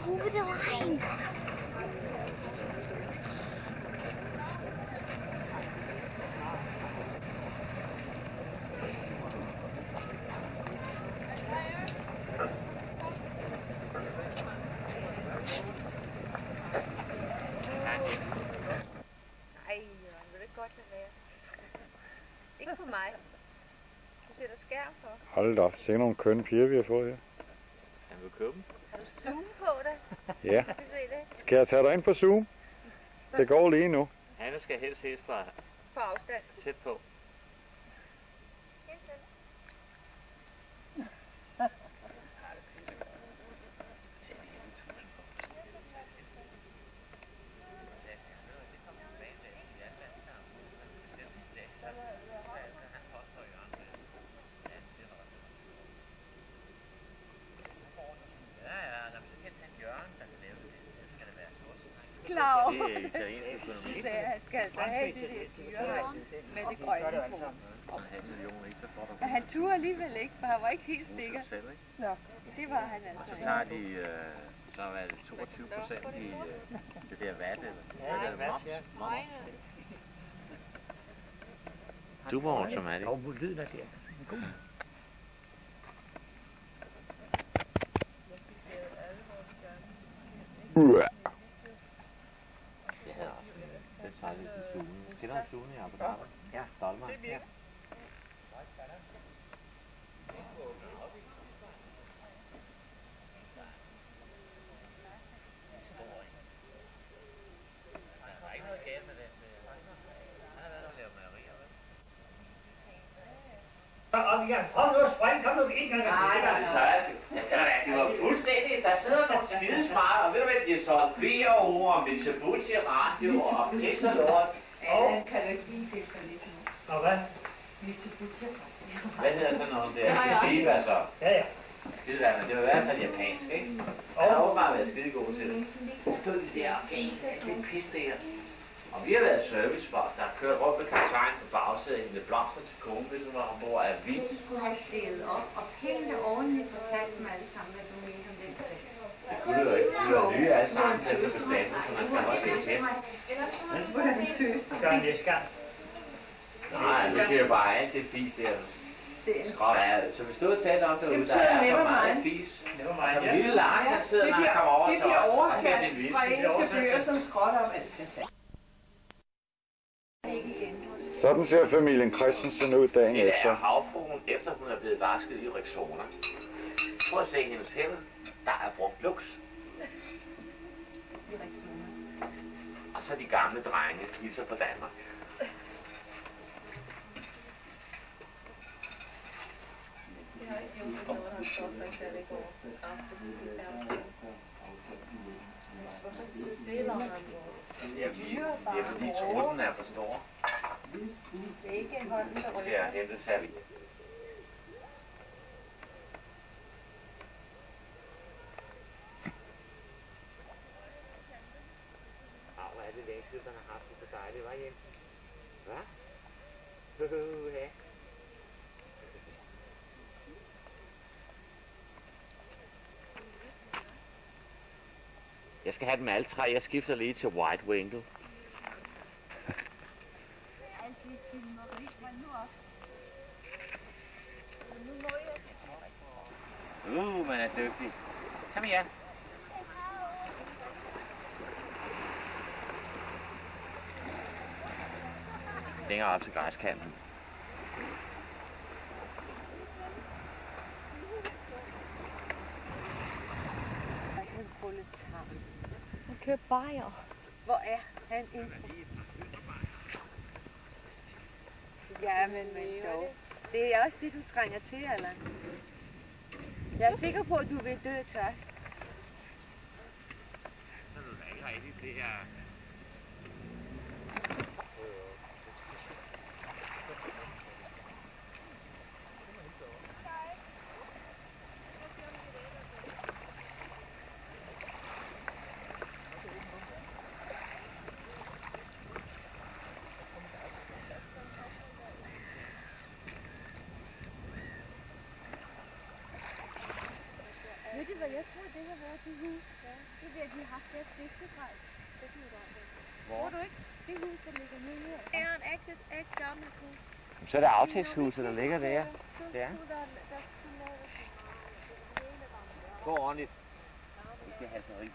Uwe, det regn. Ikke på mig. Du sætter skærm for. Hold da op, se nogle kønne piger, vi har fået her. Han vil købe dem. Har du Zoom på dig? Ja. Kan vi se det? Skal jeg tage dig ind på Zoom? Det går lige nu. Han skal helst ses fra På afstand. tæt på. Klar. Det er italiensk økonomi. Så han skal altså have det der dyrehegn med det grønne på. Så han millioner ikke, så får du. Men han turde alligevel ikke, for han var ikke helt sikker. Selv, ikke? Nå, det var han Og altså. så tager de, så er det 22% i det der vat, eller? Nej, det der moms. Super som er det. Og lyden er der. Jeg havde også den sejlede til Sune. Kender du Sune i Abu Dhabi? Ja. Dolmar. Ja. Kom nu, spring, kom nu, en gang. Det var fuldstændig, der sidder nogle skidesmarte, og ved du hvad, de har solgt VR-ord og Mitsubishi radio og pisse lort. Allan, kan du ikke lige finde for lidt nu? Og hvad? Mitsubishi. Hvad hedder sådan noget der? Toshiba så? Ja, ja. Skideværende, det var i hvert fald japansk, ikke? Han har åbenbart været skide god til det. Der stod de der, okay, det er pisse der. Og vi har været servicefolk, der har kørt rundt med kaptajn på bagsædet med blomster til kone, hvis hun var ombord af vis. Du skulle have stillet op og pænt og ordentligt fortalt dem alle sammen, hvad du mente om den sag. Det kunne det jo ikke. Det var nye alle sammen til bestanden, så man skal også se til. Gør en næste gang. Nej, nu siger jeg bare, alt det fis der. Skrot er, så vi stod og talte om derude, der er for meget fis. Altså, lille Lars, han sidder, når han kommer over til os. Det bliver oversat det fra engelske bøger som skrotter om alt. Sådan ser familien Christensen ud dagen Det er efter. havfruen, efter hun er blevet vasket i Rexona. Prøv at se hendes hænder. Der er brugt lux. Og så de gamle drenge hilser på Danmark. Det er fordi trutten er for stor. Det er ikke hånden, der rykker. Det er hentet serviet. Hvor er det længe siden, man har haft det så dejligt, var Jens? Hvad? Ja. Jeg skal have dem alle tre. Jeg skifter lige til White Wingle. Man er dygtig. Kom her. Længere op til græskanten. Han proletar. Han kører bajer. Hvor er han inde? Ja, men dog. Det er også det, du trænger til, Allan. Jeg er sikker på, at du vil dø af tørst. Så du da ikke rigtig det her. Ved du hvad, jeg tror, det har været det hus. Ja. Det er der, de har haft deres fiskegrej. Hvor du ikke? Det hus, der ligger nede her. Det er et ægte gammelt hus. Så er det aftægtshuset, der ligger der. Ja. Gå ordentligt. Ikke halseri.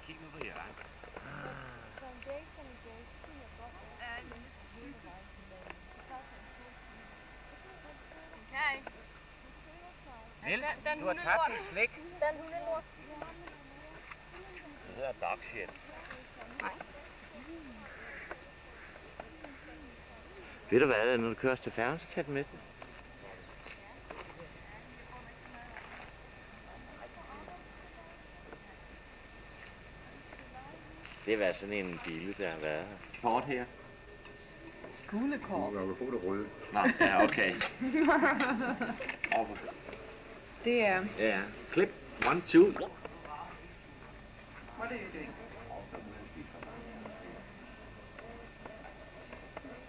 Kig nu på hjørnet. Niels, du har tabt dit slik. Den hundelort. Det hedder dog shit. Ved du hvad, når du kører til færgen, så tag den med. Det var sådan en bil, der har været her. Kort her. Gule kort. Jeg vil få det røde. Nå, ja, okay. Det er... Ja, klip. 1, 2. What are you doing?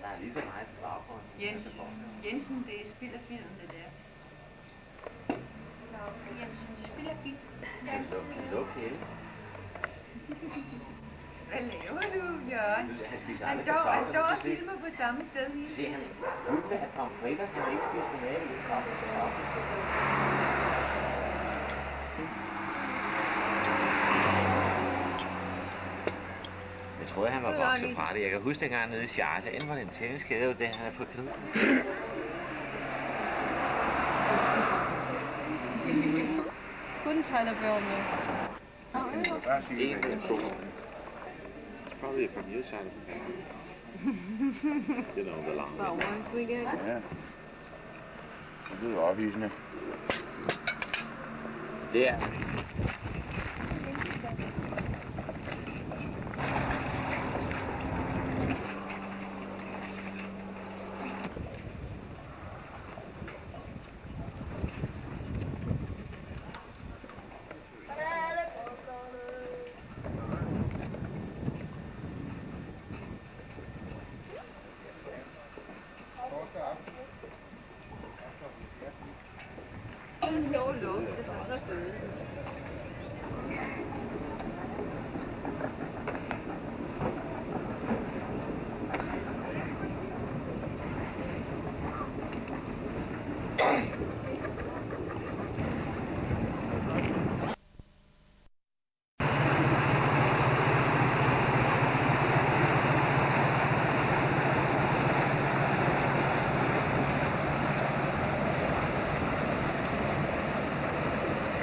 Der er lige så meget til baggrunden. Jensen, det er spild af film, det der. Jensen, de spiller bil. Det er okay. Hvad laver du, Jørgen? Han spiser Han aldrig står kartofler. og filmer på samme sted hele Se, tiden. han vil have pomfritter, han vil ikke spise tomater i kartofler. Jeg troede, han var vokset fra det. Jeg kan huske dengang nede i Charles, enten var det en tenniskæde, det han havde fået knud. Kun tegnerbørnene. En, 2. Probably from your side of the family. You know, the long way. Once weekend. Ja. Det lyder opvisende. Det er. Den står luftet, så føde.